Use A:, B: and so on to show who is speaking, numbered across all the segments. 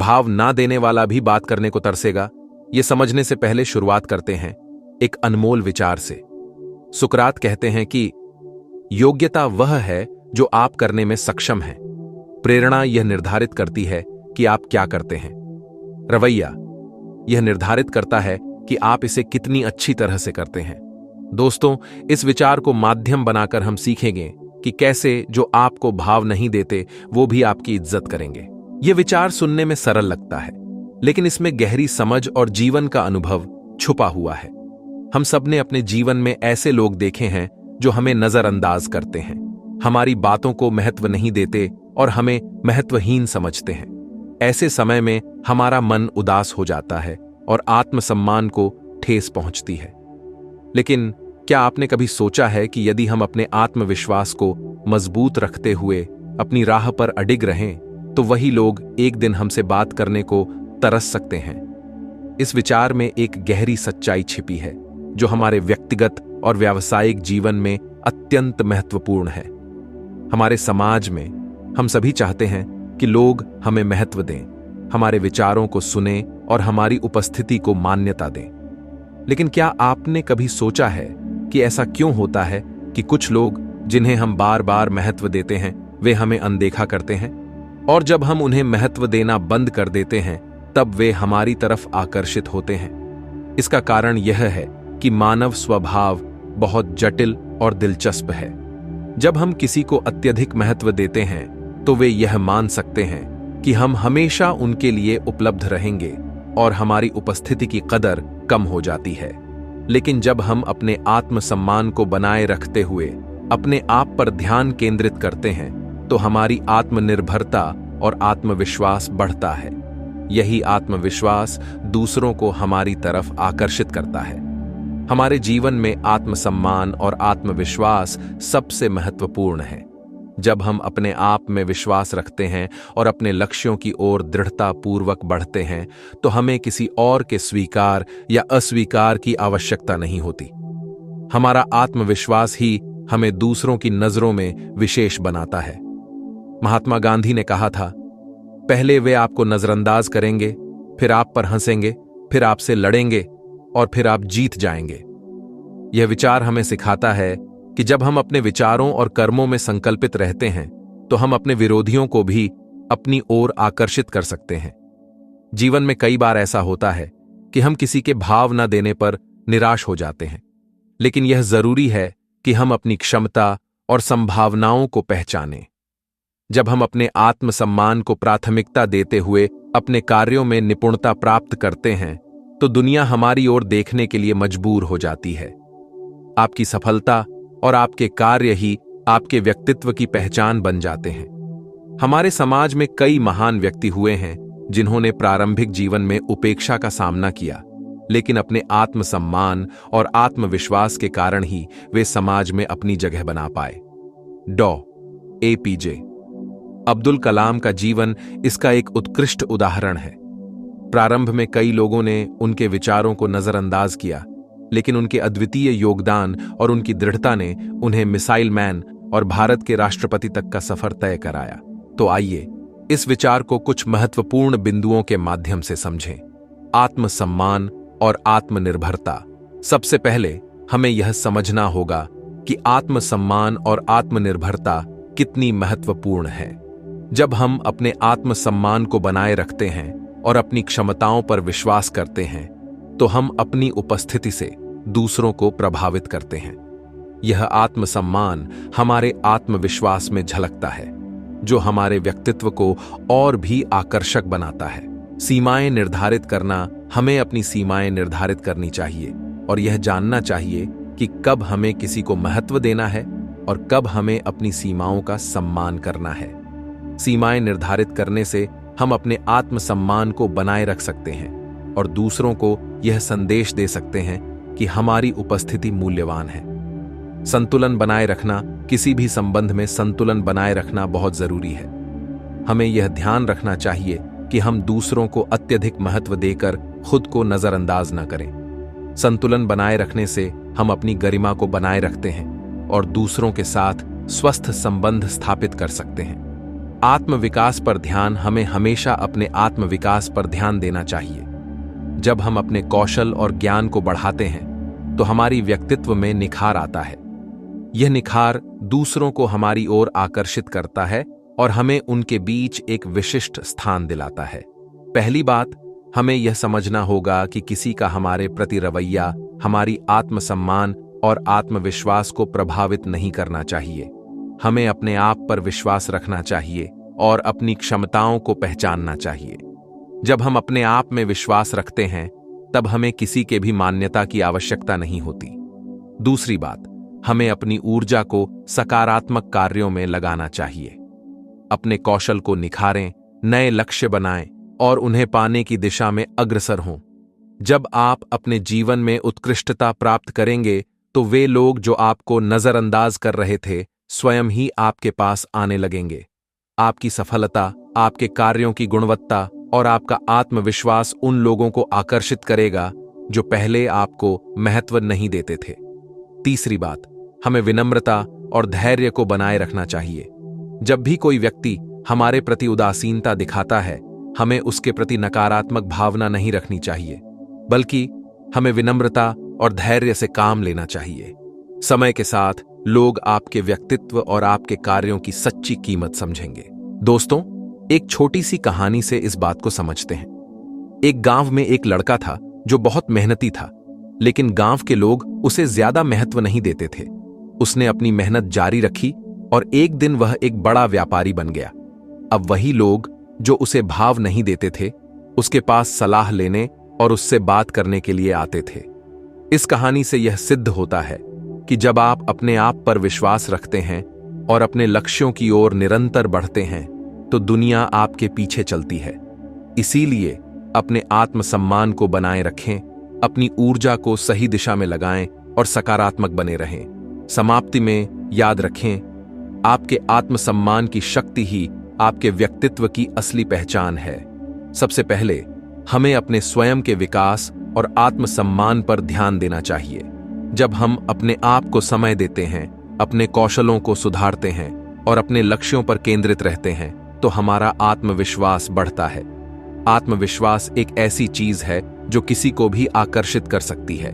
A: भाव ना देने वाला भी बात करने को तरसेगा। ये समझने से पहले शुरुआत करते हैं एक अनमोल विचार से। सुकरात कहते हैं कि योग्यता वह है जो आप करने में सक्षम हैं। प्रेरणा यह निर्धारित करती है कि आप क्या करते हैं। रवैया यह निर्धारित करता है कि आप इसे कितनी अच्छी तरह से करते हैं। दोस्तों, इस विचार को माध्यम बनाकर हम सीखेंगे कि कैसे जो आपको भाव नहीं देते वो भी आपकी इज्जत करेंगे। यह विचार सुनने में सरल लगता है, लेकिन इसमें गहरी समझ और जीवन का अनुभव छुपा हुआ है। हम सबने अपने जीवन में ऐसे लोग देखे हैं जो हमें नजरअंदाज करते हैं, हमारी बातों को महत्व नहीं देते और हमें महत्वहीन समझते हैं। ऐसे समय में हमारा मन उदास हो जाता है और आत्मसम्मान को ठेस पहुंचती है। लेकिन क्या आपने कभी सोचा है कि यदि हम अपने आत्मविश्वास को मजबूत रखते हुए अपनी राह पर अडिग रहें तो वही लोग एक दिन हमसे बात करने को तरस सकते हैं। इस विचार में एक गहरी सच्चाई छिपी है जो हमारे व्यक्तिगत और व्यावसायिक जीवन में अत्यंत महत्वपूर्ण है। हमारे समाज में हम सभी चाहते हैं कि लोग हमें महत्व दें, हमारे विचारों को सुनें और हमारी उपस्थिति को मान्यता दें। लेकिन क्या आपने कभी सोचा है कि ऐसा क्यों होता है कि कुछ लोग जिन्हें हम बार बार महत्व देते हैं वे हमें अनदेखा करते हैं, और जब हम उन्हें महत्व देना बंद कर देते हैं तब वे हमारी तरफ आकर्षित होते हैं? इसका कारण यह है कि मानव स्वभाव बहुत जटिल और दिलचस्प है। जब हम किसी को अत्यधिक महत्व देते हैं तो वे यह मान सकते हैं कि हम हमेशा उनके लिए उपलब्ध रहेंगे और हमारी उपस्थिति की कदर कम हो जाती है। लेकिन जब हम अपने आत्मसम्मान को बनाए रखते हुए अपने आप पर ध्यान केंद्रित करते हैं तो हमारी आत्मनिर्भरता और आत्मविश्वास बढ़ता है। यही आत्मविश्वास दूसरों को हमारी तरफ आकर्षित करता है। हमारे जीवन में आत्मसम्मान और आत्मविश्वास सबसे महत्वपूर्ण है। जब हम अपने आप में विश्वास रखते हैं और अपने लक्ष्यों की ओर दृढ़तापूर्वक बढ़ते हैं तो हमें किसी और के स्वीकार या अस्वीकार की आवश्यकता नहीं होती। हमारा आत्मविश्वास ही हमें दूसरों की नजरों में विशेष बनाता है। महात्मा गांधी ने कहा था, पहले वे आपको नजरअंदाज करेंगे, फिर आप पर हंसेंगे, फिर आपसे लड़ेंगे और फिर आप जीत जाएंगे। यह विचार हमें सिखाता है कि जब हम अपने विचारों और कर्मों में संकल्पित रहते हैं तो हम अपने विरोधियों को भी अपनी ओर आकर्षित कर सकते हैं। जीवन में कई बार ऐसा होता है कि हम किसी के भाव न देने पर निराश हो जाते हैं, लेकिन यह जरूरी है कि हम अपनी क्षमता और संभावनाओं को पहचानें। जब हम अपने आत्मसम्मान को प्राथमिकता देते हुए अपने कार्यों में निपुणता प्राप्त करते हैं तो दुनिया हमारी ओर देखने के लिए मजबूर हो जाती है। आपकी सफलता और आपके कार्य ही आपके व्यक्तित्व की पहचान बन जाते हैं। हमारे समाज में कई महान व्यक्ति हुए हैं जिन्होंने प्रारंभिक जीवन में उपेक्षा का सामना किया, लेकिन अपने आत्मसम्मान और आत्मविश्वास के कारण ही वे समाज में अपनी जगह बना पाए। डॉ. APJ अब्दुल कलाम का जीवन इसका एक उत्कृष्ट उदाहरण है। प्रारंभ में कई लोगों ने उनके विचारों को नजरअंदाज किया, लेकिन उनके अद्वितीय योगदान और उनकी दृढ़ता ने उन्हें मिसाइल मैन और भारत के राष्ट्रपति तक का सफर तय कराया। तो आइए इस विचार को कुछ महत्वपूर्ण बिंदुओं के माध्यम से समझें। आत्मसम्मान और आत्मनिर्भरता। सबसे पहले हमें यह समझना होगा कि आत्मसम्मान और आत्मनिर्भरता कितनी महत्वपूर्ण है। जब हम अपने आत्मसम्मान को बनाए रखते हैं और अपनी क्षमताओं पर विश्वास करते हैं तो हम अपनी उपस्थिति से दूसरों को प्रभावित करते हैं। यह आत्मसम्मान हमारे आत्मविश्वास में झलकता है, जो हमारे व्यक्तित्व को और भी आकर्षक बनाता है। सीमाएं निर्धारित करना। हमें अपनी सीमाएं निर्धारित करनी चाहिए और यह जानना चाहिए कि कब हमें किसी को महत्व देना है और कब हमें अपनी सीमाओं का सम्मान करना है। सीमाएं निर्धारित करने से हम अपने आत्मसम्मान को बनाए रख सकते हैं और दूसरों को यह संदेश दे सकते हैं कि हमारी उपस्थिति मूल्यवान है। संतुलन बनाए रखना। किसी भी संबंध में संतुलन बनाए रखना बहुत जरूरी है। हमें यह ध्यान रखना चाहिए कि हम दूसरों को अत्यधिक महत्व देकर खुद को नजरअंदाज न करें। संतुलन बनाए रखने से हम अपनी गरिमा को बनाए रखते हैं और दूसरों के साथ स्वस्थ संबंध स्थापित कर सकते हैं। आत्मविकास पर ध्यान, हमें हमेशा अपने आत्मविकास पर ध्यान देना चाहिए। जब हम अपने कौशल और ज्ञान को बढ़ाते हैं तो हमारी व्यक्तित्व में निखार आता है। यह निखार दूसरों को हमारी ओर आकर्षित करता है और हमें उनके बीच एक विशिष्ट स्थान दिलाता है। पहली बात, हमें यह समझना होगा कि किसी का हमारे प्रति रवैया हमारी आत्मसम्मान और आत्मविश्वास को प्रभावित नहीं करना चाहिए। हमें अपने आप पर विश्वास रखना चाहिए और अपनी क्षमताओं को पहचानना चाहिए। जब हम अपने आप में विश्वास रखते हैं तब हमें किसी के भी मान्यता की आवश्यकता नहीं होती। दूसरी बात, हमें अपनी ऊर्जा को सकारात्मक कार्यों में लगाना चाहिए। अपने कौशल को निखारें, नए लक्ष्य बनाएं और उन्हें पाने की दिशा में अग्रसर हों। जब आप अपने जीवन में उत्कृष्टता प्राप्त करेंगे तो वे लोग जो आपको नजरअंदाज कर रहे थे स्वयं ही आपके पास आने लगेंगे। आपकी सफलता, आपके कार्यों की गुणवत्ता और आपका आत्मविश्वास उन लोगों को आकर्षित करेगा जो पहले आपको महत्व नहीं देते थे। तीसरी बात, हमें विनम्रता और धैर्य को बनाए रखना चाहिए। जब भी कोई व्यक्ति हमारे प्रति उदासीनता दिखाता है, हमें उसके प्रति नकारात्मक भावना नहीं रखनी चाहिए, बल्कि हमें विनम्रता और धैर्य से काम लेना चाहिए। समय के साथ लोग आपके व्यक्तित्व और आपके कार्यों की सच्ची कीमत समझेंगे। दोस्तों, एक छोटी सी कहानी से इस बात को समझते हैं। एक गांव में एक लड़का था जो बहुत मेहनती था, लेकिन गांव के लोग उसे ज्यादा महत्व नहीं देते थे। उसने अपनी मेहनत जारी रखी और एक दिन वह एक बड़ा व्यापारी बन गया। अब वही लोग जो उसे भाव नहीं देते थे, उसके पास सलाह लेने और उससे बात करने के लिए आते थे। इस कहानी से यह सिद्ध होता है कि जब आप अपने आप पर विश्वास रखते हैं और अपने लक्ष्यों की ओर निरंतर बढ़ते हैं तो दुनिया आपके पीछे चलती है। इसीलिए अपने आत्मसम्मान को बनाए रखें, अपनी ऊर्जा को सही दिशा में लगाएं और सकारात्मक बने रहें। समाप्ति में याद रखें, आपके आत्मसम्मान की शक्ति ही आपके व्यक्तित्व की असली पहचान है। सबसे पहले हमें अपने स्वयं के विकास और आत्मसम्मान पर ध्यान देना चाहिए। जब हम अपने आप को समय देते हैं, अपने कौशलों को सुधारते हैं और अपने लक्ष्यों पर केंद्रित रहते हैं तो हमारा आत्मविश्वास बढ़ता है। आत्मविश्वास एक ऐसी चीज है जो किसी को भी आकर्षित कर सकती है।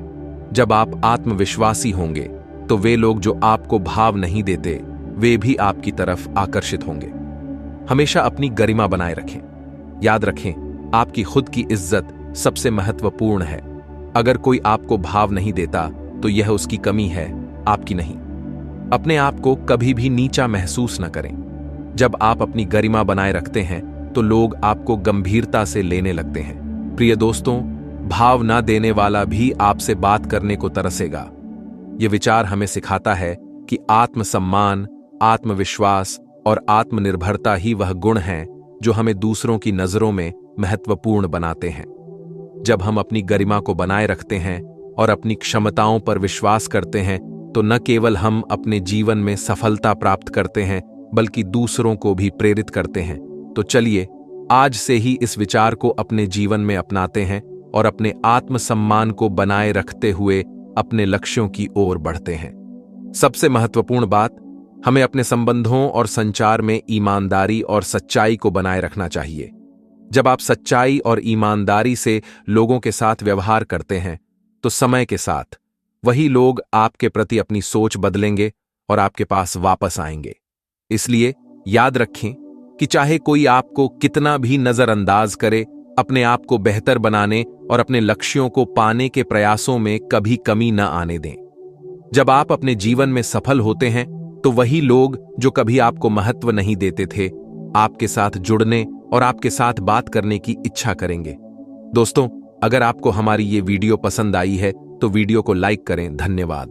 A: जब आप आत्मविश्वासी होंगे तो वे लोग जो आपको भाव नहीं देते वे भी आपकी तरफ आकर्षित होंगे। हमेशा अपनी गरिमा बनाए रखें। याद रखें, आपकी खुद की इज्जत सबसे महत्वपूर्ण है। अगर कोई आपको भाव नहीं देता तो यह उसकी कमी है, आपकी नहीं। अपने आप को कभी भी नीचा महसूस न करें। जब आप अपनी गरिमा बनाए रखते हैं तो लोग आपको गंभीरता से लेने लगते हैं। प्रिय दोस्तों, भाव ना देने वाला भी आपसे बात करने को तरसेगा। यह विचार हमें सिखाता है कि आत्मसम्मान, आत्मविश्वास और आत्मनिर्भरता ही वह गुण हैं जो हमें दूसरों की नजरों में महत्वपूर्ण बनाते हैं। जब हम अपनी गरिमा को बनाए रखते हैं और अपनी क्षमताओं पर विश्वास करते हैं तो न केवल हम अपने जीवन में सफलता प्राप्त करते हैं बल्कि दूसरों को भी प्रेरित करते हैं। तो चलिए आज से ही इस विचार को अपने जीवन में अपनाते हैं और अपने आत्मसम्मान को बनाए रखते हुए अपने लक्ष्यों की ओर बढ़ते हैं। सबसे महत्वपूर्ण बात, हमें अपने संबंधों और संचार में ईमानदारी और सच्चाई को बनाए रखना चाहिए। जब आप सच्चाई और ईमानदारी से लोगों के साथ व्यवहार करते हैं तो समय के साथ वही लोग आपके प्रति अपनी सोच बदलेंगे और आपके पास वापस आएंगे। इसलिए याद रखें कि चाहे कोई आपको कितना भी नजरअंदाज करे, अपने आप को बेहतर बनाने और अपने लक्ष्यों को पाने के प्रयासों में कभी कमी न आने दें। जब आप अपने जीवन में सफल होते हैं तो वही लोग जो कभी आपको महत्व नहीं देते थे आपके साथ जुड़ने और आपके साथ बात करने की इच्छा करेंगे। दोस्तों, अगर आपको हमारी ये वीडियो पसंद आई है तो वीडियो को लाइक करें। धन्यवाद।